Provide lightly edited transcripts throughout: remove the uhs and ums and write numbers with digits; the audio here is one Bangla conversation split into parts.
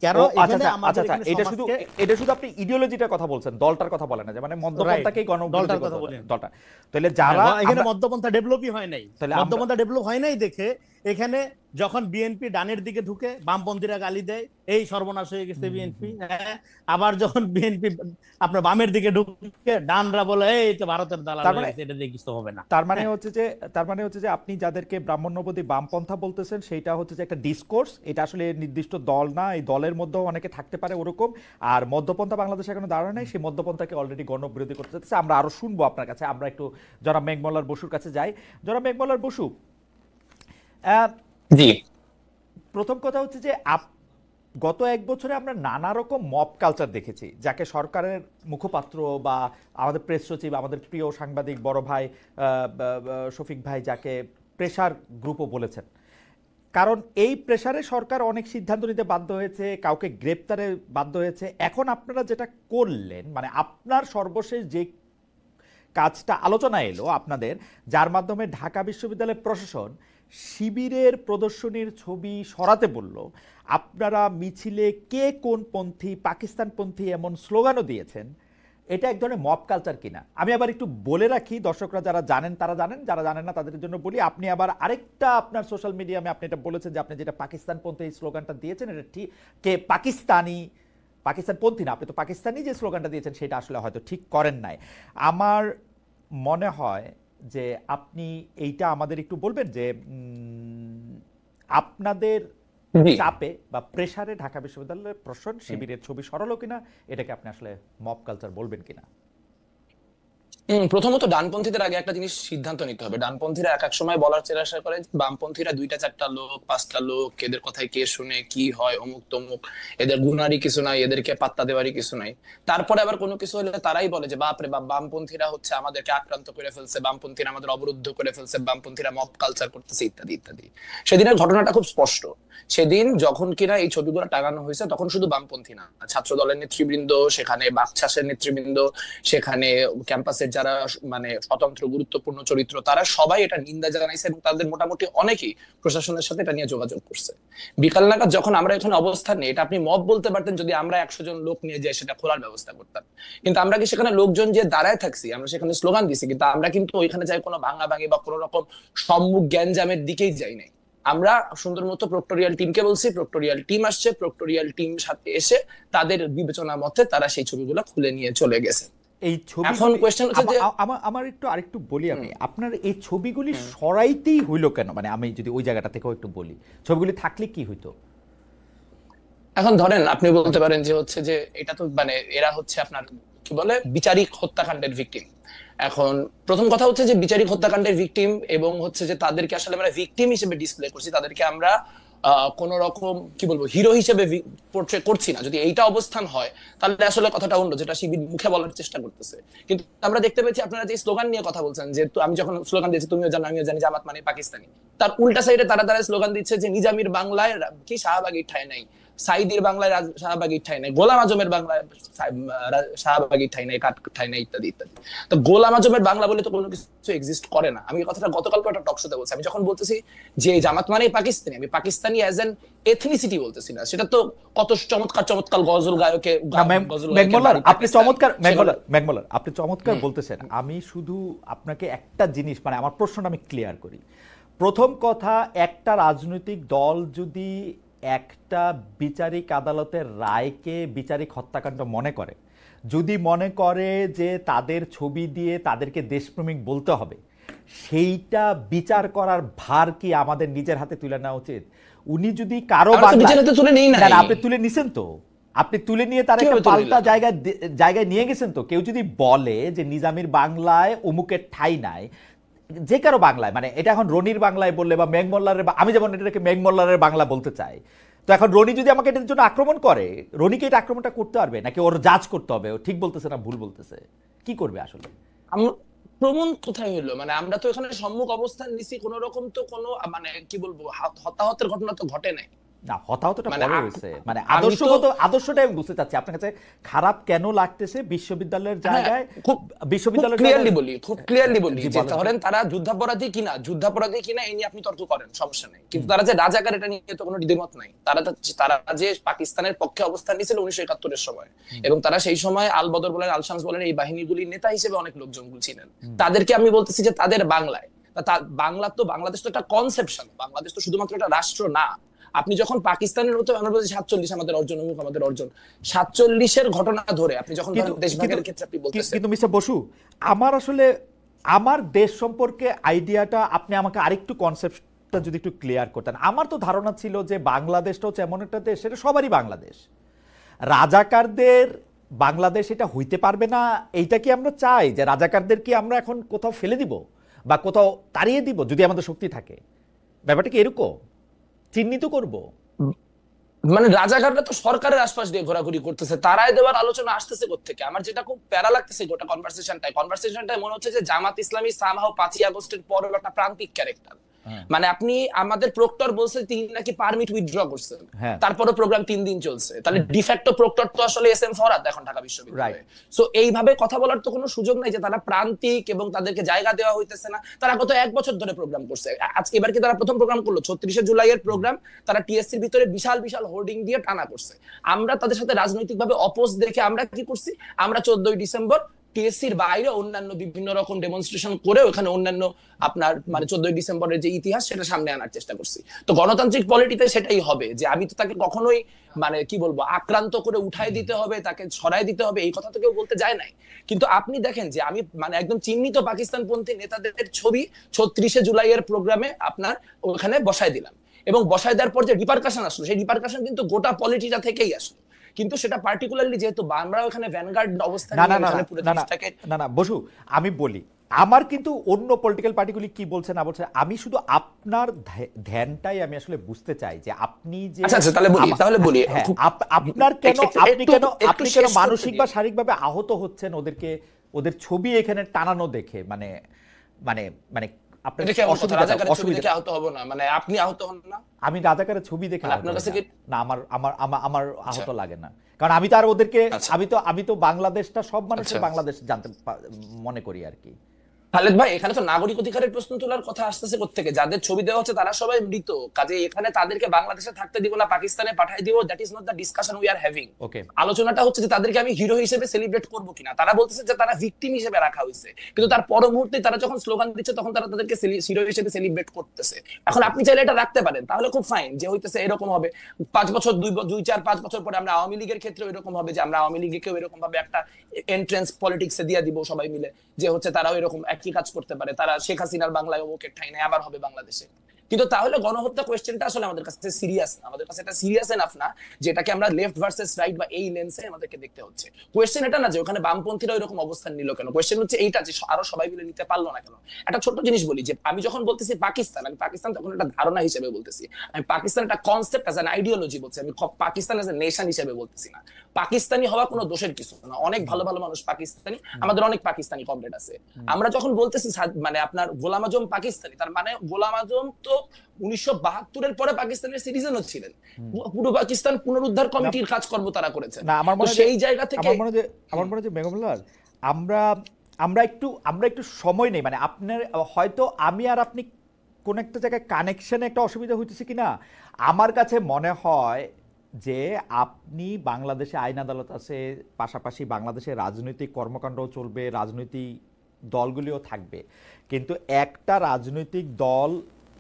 কেন ও আচ্ছা এখানে আচ্ছা আচ্ছা আমাদের আচ্ছা, এখানে এটা সমাজকে শুধু আপনি ইডিওলজিটার কথা বলছেন, দলটার কথা বলেন না, যে মানে রাইট মদ্যপন্থাকেই গণবিরোধী দলটার কথা বলি আমি। দলটা। তাহলে হ্যাঁ, যারা এখানে আমরা, মধ্যপন্থা ডেভেলপই হয় নাই। তাহলে আমরা, মধ্যপন্থা ডেভেলপ হয় নাই দেখে এখানে যখন বিএনপি ডানের দিকে ঢুকে বামপন্থীরা গালি দেয়, এই সর্বনাশ হয়ে গেছে হুম, বিএনপি। হুম। হ্যাঁ, আবার যখন বিএনপি আপনার বামের দিকে ঢুকে ডানরা বলে এই তো ভারতের দালাল তার হয়ে মানে গেছে, এটা দিয়ে কিছু হবে না। তার মানে হ্যাঁ, হচ্ছে যে তার মানে হচ্ছে যে আপনি যাদেরকে ব্রাহ্মণ্যবাদী বামপন্থা বলতেছেন, সেটা হচ্ছে যে একটা ডিসকোর্স, এটা আসলে নির্দিষ্ট দল না, এই দলের মধ্যেও অনেকে থাকতে পারে ওরকম। আর মধ্যপন্থা বাংলাদেশে এখনো দাঁড়ায় নাই, সেই মধ্যপন্থাকে অলরেডি গণবিরোধী করতে চাচ্ছে। আমরা আরো শুনবো আপনার কাছে, আমরা একটু জনাব মেঘমল্লার বসুর কাছে যাই। জনাব মেঘমল্লার বসু, আহ, জি। প্রথম কথা হচ্ছে যে গত এক বছরে আমরা নানা রকম মব কালচার দেখেছি, যাকে সরকারের মুখপাত্র বা আমাদের প্রেস সচিব, আমাদের প্রিয় সাংবাদিক বড় ভাই শফিক ভাই, যাকে প্রেসার গ্রুপও বলেছেন। কারণ এই প্রেসারে সরকার অনেক সিদ্ধান্ত নিতে বাধ্য হয়েছে, কাউকে গ্রেপ্তারে বাধ্য হয়েছে। এখন আপনারা যেটা করলেন, মানে আপনার সর্বশেষ যে কাজটা আলোচনা এলো আপনাদের, যার মাধ্যমে ঢাকা বিশ্ববিদ্যালয়ের প্রশাসন শিবিরের প্রদর্শনীর ছবি সরাতে বলল, আপনারা মিছিলে কে কোন পন্থী, পাকিস্তানপন্থী এমন স্লোগানও দিয়েছেন। এটা এক ধরনের মব কালচার কিনা? আমি আবার একটু বলে রাখি, দর্শকরা যারা জানেন তারা জানেন, যারা জানেন না তাদের জন্য বলি। আপনি আবার আরেকটা আপনার সোশ্যাল মিডিয়ামে আপনি এটা বলেছেন যে আপনি যেটা পাকিস্তানপন্থী এই স্লোগানটা দিয়েছেন, এটা ঠিক কে পাকিস্তানি, পাকিস্তানপন্থী না, আপনি তো পাকিস্তানি যে স্লোগানটা দিয়েছেন সেটা আসলে হয়তো ঠিক করেন নাই। আমার মনে হয় যে আপনি এইটা আমাদের একটু বলবেন যে আপনাদের জি। চাপে বা প্রেসারে ঢাকা বিশ্ববিদ্যালয়ের প্রশাসন শিবিরের ছবি সরালো কিনা, এটাকে আপনি আসলে মব কালচার বলবেন কিনা? প্রথমত ডানপন্থীদের আগে একটা জিনিস সিদ্ধান্ত নিতে হবে। ডানপন্থীরা এক এক সময় বলার চেষ্টা করে যে বামপন্থীরা দুইটা চারটা লোক, পাঁচটা লোক, এদের কথায় কে শুনে, কি হয়, অমুক তমুক, এদের গুনারই কিছু নাই, এদেরকে পাত্তা দেওয়ারই কিছু নাই। তারপরে আবার কোনো কিছু হলে তারাই বলে যে বাপরে বাপ, বামপন্থীরা হচ্ছে আমাদেরকে আক্রান্ত করে ফেলছে, বামপন্থীরা আমাদের অবরুদ্ধ করে ফেলছে, বামপন্থীরা মব কালচার করতেছে, ইত্যাদি ইত্যাদি। সেদিনের ঘটনাটা খুব স্পষ্ট। সেদিন যখন কিনা এই ছবিগুলো টাঙানো হয়েছে, তখন শুধু বামপন্থী না, ছাত্র দলের নেতৃবৃন্দ সেখানে, বাকশাসের নেতৃবৃন্দ সেখানে, ক্যাম্পাসের যারা মানে স্বতন্ত্র গুরুত্বপূর্ণ চরিত্র, তারা সবাই এটা নিন্দা জানাইছে এবং তাদের মোটামুটি অনেকেই প্রশাসনের সাথে এটা নিয়ে যোগাযোগ করছে। বিকাল নাগাদ যখন আমরা এখানে অবস্থান নিই, এটা আপনি মব বলতে পারতেন যদি আমরা 100 জন লোক নিয়ে যাই সেটা খোলার ব্যবস্থা করতাম। কিন্তু আমরা কি সেখানে লোকজন যে দাঁড়ায় থাকছি, আমরা সেখানে স্লোগান দিছি, কিন্তু আমরা কিন্তু ওইখানে যাই কোনো ভাঙাভাঙি বা কোনো রকম সম্মুখ গ্যাঞ্জামের দিকেই যাই নাই। আমরা সুন্দর মতো প্রক্টোরিয়াল টিমকে বলছি, প্রক্টোরিয়াল টিম আসছে, প্রক্টোরিয়াল টিম সাথে এসে তাদের বিবেচনা মতে তারা সেই ছবিগুলো খুলে নিয়ে চলে গেছে। এই এখন ছবিগুলি, কোয়েশ্চেন হচ্ছে যে আমার একটু আরেকটু বলি আমি, আপনার এই ছবিগুলি সরাইতেই হইলো কেন? মানে আমি যদি ওই জায়গাটা থেকেও একটু বলি, ছবিগুলি থাকলে কি হইতো? এখন ধরেন আপনি বলতে পারেন যে হচ্ছে যে এটা তো মানে এরা হচ্ছে আপনার কি বলে বিচারিক হত্যাকাণ্ডের ভিকটিম। এখন প্রথম কথা হচ্ছে যে বিচারিক হত্যাকাণ্ডের ভিকটিম, এবং হচ্ছে যে তাদেরকে আসলে আমরা ভিকটিম হিসেবে ডিসপ্লে করছি, তাদেরকে আমরা কোন রকম কি বলবো হিরো হিসেবে পোর্ট্রে করছি না। যদি এইটা অবস্থান হয় তাহলে আসলে কথাটা অন্য, যেটা শিবির মুখে বলার চেষ্টা করতেছে। কিন্তু আমরা দেখতে পেয়েছি আপনারা যে স্লোগান নিয়ে কথা বলছেন, যে আমি যখন স্লোগান দিয়েছি তুমিও জানো আমিও জানি জামাত মানে পাকিস্তানি, তার উল্টা সাইডে তারা তারা স্লোগান দিচ্ছে যে নিজামীর বাংলায় কি শাহবাগীর ঠাঁই নাই, সাইদির বাংলায় শাহবাগীর ঠাঁই নাই, গোলাম আজমের বাংলায় শাহবাগীর ঠাঁই নাই, কাঠ ঠাঁই নাই, ইত্যাদি ইত্যাদি। তো গোলাম আজমের বাংলা বলে তো কোনো কিছু এক্সিস্ট করে না। আমি এই কথাটা গতকালকে একটা টক শোতে বলছি। আমি যখন বলতেছি যে জামাত মানেই পাকিস্তানি, আমি পাকিস্তানি অ্যাজ এন এথনিসিটি বলতেছি না। সেটা তো কত চমৎকার চমৎকার গজল গায়কে, গজল মেঘমল্লার আপনি চমৎকার, মেঘমল্লার আপনি চমৎকার বলতেছেন। আমি শুধু আপনাকে একটা জিনিস, মানে আমার প্রশ্নটা আমি ক্লিয়ার করি। প্রথম কথা, একটা রাজনৈতিক দল যদি একটা বিচারিক আদালতের রায়কে বিচারিক হত্যাকাণ্ড মনে করে, যদি মনে করে যে তাদের ছবি দিয়ে তাদেরকে দেশপ্রেমিক বলতে হবে, সেইটা বিচার করার ভার কি আমাদের নিজের হাতে তুলে নেওয়া উচিত? উনি যদি কারো আপনি তুলে নিছেন তো, আপনি তুলে নিয়ে তার একটা পাল্টা জায়গায় নিয়ে গেছেন তো। কেউ যদি বলে যে নিজামীর বাংলায় অমুকের ঠাই নাই, যে কারো বাংলায়, মানে এটা এখন রনির বাংলায় বললে বা মেঘমল্লারের, আমি যেমন এটাকে মেঘমল্লারের বাংলা বলতে চাই, তো এখন রনি যদি আমাকে এটার জন্য আক্রমণ করে, রনিকে এটা আক্রমণটা করতে পারবে নাকি ওর জাজ করতে হবে ও ঠিক বলতেছে না ভুল বলতেছে? কি করবে আসলে? প্রমাণ কোথায় হলো? মানে আমরা তো এখানে সম্মুখ অবস্থান নিছি, কোন রকম তো কোনো মানে কি বলবো হতাহতের ঘটনা তো ঘটে নাই। না, হতাহতটা মানে পরে হয়েছে, মানে আমি তো আদর্শটাই আমি বুঝতে চাচ্ছি আপনার কাছে খারাপ কেন লাগতেছে বিশ্ববিদ্যালয়ের হ্যাঁ, জায়গায়, খুব বিশ্ববিদ্যালয়ের খুব ক্লিয়ারলি বলি জি যে বলেন তো। ধরেন তারা যুদ্ধাপরাধী কিনা এই নিয়ে আপনি তর্ক করেন, সমস্যা নেই, কিন্তু তারা যে রাজাকার এটা নিয়ে তো কোনো দ্বিমত নাই। তারা যে পাকিস্তানের পক্ষে অবস্থান নিয়েছিল 1971-এর সময়, এবং তারা সেই সময় আল বদর বলেন, আল শামস বলেন, এই বাহিনীগুলির নেতা হিসেবে অনেক লোকজন ছিলেন। তাদেরকে আমি বলতেছি যে তাদের বাংলায়, বাংলাদেশ তো একটা কনসেপশন, বাংলাদেশ তো শুধুমাত্র একটা রাষ্ট্র না। আপনি যখন পাকিস্তানের মতো, আমরা বলছি 47 আমাদের অর্জন, আমাদের অর্জন 47-এর ঘটনা ধরে আপনি যখন দেশভাগের ক্ষেত্রে আপনি বলতেছেন। কিন্তু মিস্টার বসু, আমার আসলে আমার দেশ সম্পর্কে আইডিয়াটা আপনি আমাকে আরেকটু কনসেপ্টটা যদি একটু ক্লিয়ার করতেন। আমার তো ধারণা ছিল যে বাংলাদেশটা হচ্ছে এমন একটা দেশ, সেটা সবারই বাংলাদেশ, রাজাকারদের বাংলাদেশ এটা হইতে পারবে না। এইটা কি আমরা চাই যে রাজাকারদের কি আমরা এখন কোথাও ফেলে দিব বা কোথাও তাড়িয়ে দিব যদি আমাদের শক্তি থাকে? ব্যাপারটা কি এরকম চিহ্নিত করব? মানে রাজাকাররা তো সরকারের আশপাশ দিয়ে ঘোরাঘুরি করতেছে, তারাই দেওয়ার আলোচনা আসতেছে কোত্থেকে? আমার যেটা খুব প্যারা লাগতেছে গোটা কনভারসেশনটাই মনে হচ্ছে যে জামাত ইসলামী সামহাও 5ই আগস্টের পরের একটা প্রান্তিক ক্যারেক্টার। মানে আপনি আমাদের প্রক্টর বলছে তিনি নাকি পারমিট উইথড্র করছেন, তারপরে প্রোগ্রাম 3 দিন চলছে, তাহলে ডিফ্যাক্টো প্রক্টর তো আসলে এস এম ফরহাদ এখন ঢাকা বিশ্ববিদ্যালয়ে। সো এইভাবে কথা বলার তো কোনো সুযোগ নাই যে তারা প্রান্তিক এবং তাদেরকে জায়গা দেওয়া হইতেছে না। তারা গত 1 বছর ধরে প্রোগ্রাম করছে, আজকে এবার কি তারা প্রথম প্রোগ্রাম করলো? 36শে জুলাইয়ের প্রোগ্রাম তারা টিএসসির ভিতরে বিশাল বিশাল হোর্ডিং দিয়ে টানা করছে। আমরা তাদের সাথে রাজনৈতিকভাবে অপোজ দেখে আমরা কি করছি, আমরা 14ই ডিসেম্বর টিএসসির বাইরে অন্যান্য বিভিন্ন রকম ডেমনস্ট্রেশন করে ওখানে অন্যান্য আপনার মানে 14ই ডিসেম্বরের যে ইতিহাস সেটা সামনে আনার চেষ্টা করছি। তো গণতান্ত্রিক পলিটিতে সেটাই হবে যে আমি তো তাকে কখনোই মানে কি বলবো আক্রান্ত করে উঠাই দিতে হবে, তাকে ছড়াই দিতে হবে, এই কথা তো কেউ বলতে যায় নাই। কিন্তু আপনি দেখেন যে আমি মানে একদম চিহ্নিত পাকিস্তানপন্থী নেতাদের ছবি 36শে জুলাইয়ের প্রোগ্রামে আপনার ওখানে বসায় দিলাম, এবং বসায় দেওয়ার পর যে রিপারকাশন আসলো, সেই রিপারকাশন কিন্তু গোটা পলিটিটা থেকেই আসলো। কিন্তু সেটা পার্টিকুলারলি যেহেতু আমরা ওখানে ভ্যানগার্ড অবস্থানে না বসু, আমি বলি আমার কিন্তু অন্য পলিটিক্যাল পার্টিগুলি কি বলছে না বলছে, আমি শুধু আপনার ধ্যানটাই আমি আসলে বুঝতে চাই যে আপনি যে আচ্ছা তাহলে বলি আপনার কেন আপনি কেন মানসিক বা শারীরিকভাবে আহত হচ্ছেন ওদের ছবি এখানে টানানো দেখে, মানে মানে মানে আমি রাজাকারের ছবি দেখে না, আমার আহত লাগে না, কারণ আমি তো আর ওদেরকে আমি তো বাংলাদেশটা সব মানুষের বাংলাদেশ জানতে মনে করি আর কি। খালেদ ভাই, এখানে তো নাগরিক অধিকারের প্রশ্ন তোলার কথা আসতেছে কোত্থেকে? যাদের ছবি দেওয়া হচ্ছে তারা সবাই মৃত, কাজে এখানে তাদেরকে বাংলাদেশে থাকতে দিব না পাকিস্তানে পাঠিয়ে দিব, that is not the discussion we are having. আলোচনাটা হচ্ছে যে তাদেরকে আমি হিরো হিসেবে সেলিব্রেট করব কিনা। তারা বলতেছে যে তারা ভিকটিম হিসেবে রাখা হয়েছে, কিন্তু তার পর মুহূর্তে তারা যখন স্লোগান দিচ্ছে তখন তারা তাদেরকে হিরো হিসেবে সেলিব্রেট করতেছে। এখন আপনি চাইলে এটা রাখতে পারেন, তাহলে খুব ফাইন, যে হইতেছে এরকম হবে 5 বছর 2-4-5 বছর পরে আমরা আওয়ামী লীগের ক্ষেত্রে এরকম হবে যে আমরা আওয়ামী লীগকেও এরকম ভাবে একটা এন্ট্রেন্স পলিটিক্সে দিয়ে দিব সবাই মিলে, যে হচ্ছে তারাও এরকম একই কাজ করতে পারে, তারা শেখ হাসিনার বাংলায় অমুকের ঠাই নেই আবার হবে বাংলাদেশে। কিন্তু তাহলে গণহত্যা কোয়েশ্চেনটা আসলে আমাদের কাছে সিরিয়াস না, আমাদের কাছে এটা সিরিয়াস এনাফ না যেটাকে আমরা লেফট ভার্সেস রাইট বা এই লেন্সে আমাদেরকে দেখতে হচ্ছে। কোয়েশ্চেন এটা না যে ওখানে বামপন্থীরা এরকম অবস্থান নিল কেন, কোয়েশ্চেন হচ্ছে এইটা যে আরো সবাই মিলে নিতে পারলো না কেন। একটা ছোট্ট জিনিস বলি যে আমি যখন বলতেছি পাকিস্তান, আমি পাকিস্তান তখন একটা ধারণা হিসেবে বলতেছি, আমি পাকিস্তান একটা কনসেপ্ট অ্যাজ অ্যান আইডিওলজি বলছি, আমি পাকিস্তান অ্যাজ এ নেশন হিসেবে বলতেছি না। পাকিস্তানি হওয়া কোনো দোষের কিছু না, অনেক ভালো ভালো মানুষ পাকিস্তানি, আমাদের অনেক পাকিস্তানি কমরেড আছে। আমরা যখন বলতেছি মানে আপনার গোলাম আজম পাকিস্তানি, তার মানে গোলাম আজম তো 1972-এর পরে পাকিস্তানের সিটিজেনও ছিলেন, পুরো পাকিস্তান পুনরুদ্ধার কমিটির কাজকর্ম তারা করেছেন। সেই জায়গা থেকে আমার মনে হয় বেগমুল্লাহ আমরা একটু সময় নেই, মানে আপনার হয়তো আমি আর আপনি কোন একটা জায়গায় কানেকশনে একটা অসুবিধা হইতেছে কিনা। আমার কাছে মনে হয় যে আপনি বাংলাদেশে আইন আদালত আছে, পাশাপাশি বাংলাদেশে রাজনৈতিক কর্মকাণ্ডও চলবে, রাজনৈতিক দলগুলিও থাকবে, কিন্তু একটা রাজনৈতিক দল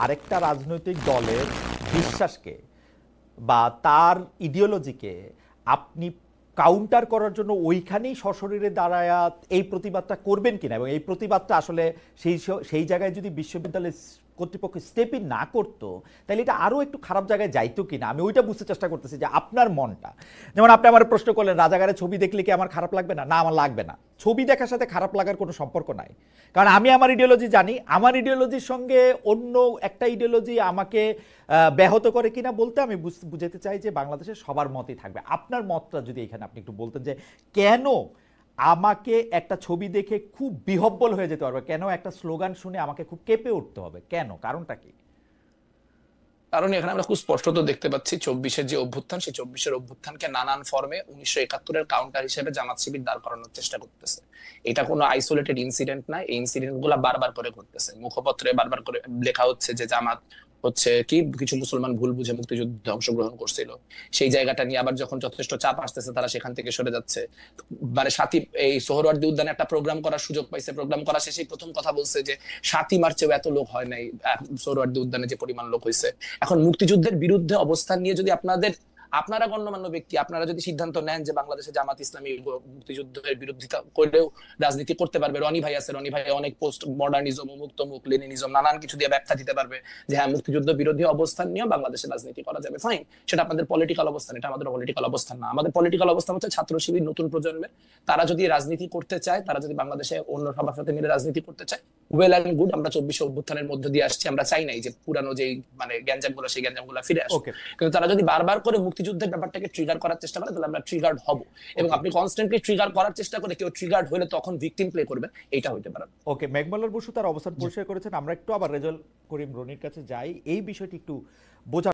আরেকটা রাজনৈতিক দলের বিশ্বাসকে বা তার ইডিওলজিকে আপনি কাউন্টার করার জন্য ওইখানেই সশরীরে দাঁড়ায় এই প্রতিবাদটা করবেন কিনা, এবং এই প্রতিবাদটা আসলে সেই জায়গায় যদি বিশ্ববিদ্যালয়ের কর্তৃপক্ষ স্টেপই না করতো তাহলে এটা আরও একটু খারাপ জায়গায় যাইতো কিনা, আমি ওইটা বুঝতে চেষ্টা করতেছি যে আপনার মনটা। যেমন আপনি আমার প্রশ্ন করলেন রাজাকারের ছবি দেখলে কি আমার খারাপ লাগবে না, না আমার লাগবে না, ছবি দেখার সাথে খারাপ লাগার কোনো সম্পর্ক নাই, কারণ আমি আমার ইডিওলজি জানি, আমার ইডিওলজির সঙ্গে অন্য একটা ইডিওলজি আমাকে ব্যাহত করে কিনা বলতে আমি বুঝাতে চাই যে বাংলাদেশের সবার মতই থাকবে। আপনার মতটা যদি এখানে আপনি একটু বলতেন যে কেন আমাকে একটা ছবি দেখে খুব বিহব্বল হয়ে যেতে পারবে, কেন একটা স্লোগান শুনে আমাকে খুব কেঁপে উঠতে হবে, কেন, কারণটা কি? কারণ এখানে আমরা খুব স্পষ্টত দেখতে পাচ্ছি 24-এর যে অভ্যুত্থান, সেই 24-এর অভ্যুত্থানকে নানান ফর্মে 1971-এর কাউন্টার হিসেবে জামাত শিবির দাঁড় করানোর চেষ্টা করতেছে। এটা কোনো আইসোলেটেড ইনসিডেন্ট না, এই ইনসিডেন্ট গুলা বারবার করে ঘটতেছে। মুখপত্রে বারবার করে লেখা হচ্ছে যে জামাত হচ্ছে কি কিছু মুসলমান ভুল বুঝে মুক্তিযুদ্ধে অংশগ্রহণ করছিল, সেই জায়গাটা নিয়ে আবার যখন যথেষ্ট চাপ আসতেছে তারা সেখান থেকে সরে যাচ্ছে। মানে সাথী এই সোহরাওয়ার্দী উদ্যানে একটা প্রোগ্রাম করার সুযোগ পাইছে, প্রোগ্রাম করা শেষেই প্রথম কথা বলছে যে 7ই মার্চেও এত লোক হয় নাই, সোহরাওয়ার্দী উদ্যানে যে পরিমাণ লোক হয়েছে। এখন মুক্তিযুদ্ধের বিরুদ্ধে অবস্থান নিয়ে যদি আপনারা গণ্যমান্য ব্যক্তি আপনারা যদি সিদ্ধান্ত নেন যে বাংলাদেশে জামাত ইসলামী মুক্তিযুদ্ধের বিরোধিতা করলেও রাজনীতি করতে পারবে, রনি ভাই আছে, রনি ভাই অনেক পোস্ট মডার্নিজম, মুক্তমুখ, লেনিনিজম নানান কিছু দিয়ে ব্যাখ্যা দিতে পারবে যে হ্যাঁ মুক্তিযুদ্ধ বিরোধী অবস্থান নিয়ে বাংলাদেশে রাজনীতি করা যাবে, ফাইন, সেটা আপনাদের পলিটিক্যাল অবস্থান, এটা আমাদের পলিটিক্যাল অবস্থান না। আমাদের পলিটিক্যাল অবস্থান হচ্ছে ছাত্র শিবির নতুন প্রজন্মের, তারা যদি রাজনীতি করতে চায়, তারা যদি বাংলাদেশে অন্য সবার সাথে মিলে রাজনীতি করতে চায়, ওয়েল অ্যান্ড গুড। আমরা 24 অভ্যুত্থানের মধ্যে দিয়ে আসছি, আমরা চাই নাই যে পুরানো যে মানে গ্যাঞ্জাম গুলো সেই গ্যাঞ্জাম গুলো ফিরে আসে, কিন্তু তারা যদি বারবার করে মুক্তিযুদ্ধের ব্যাপারটাকে ট্রিগার করার চেষ্টা করে তাহলে আমরা ট্রিগার্ড হব। এবং আপনি কনস্ট্যান্টলি ট্রিগার করার চেষ্টা করে কেউ ট্রিগার্ড হলে তখন ভিকটিম প্লে করবে, এটা হইতে পারে। ওকে, মেঘমালার বসু তার অবস্থান পরিষ্কার করেছেন। আমরা একটু আবার রেজাল্ট করিম রনির কাছে যাই, এই বিষয়টি একটু বোঝা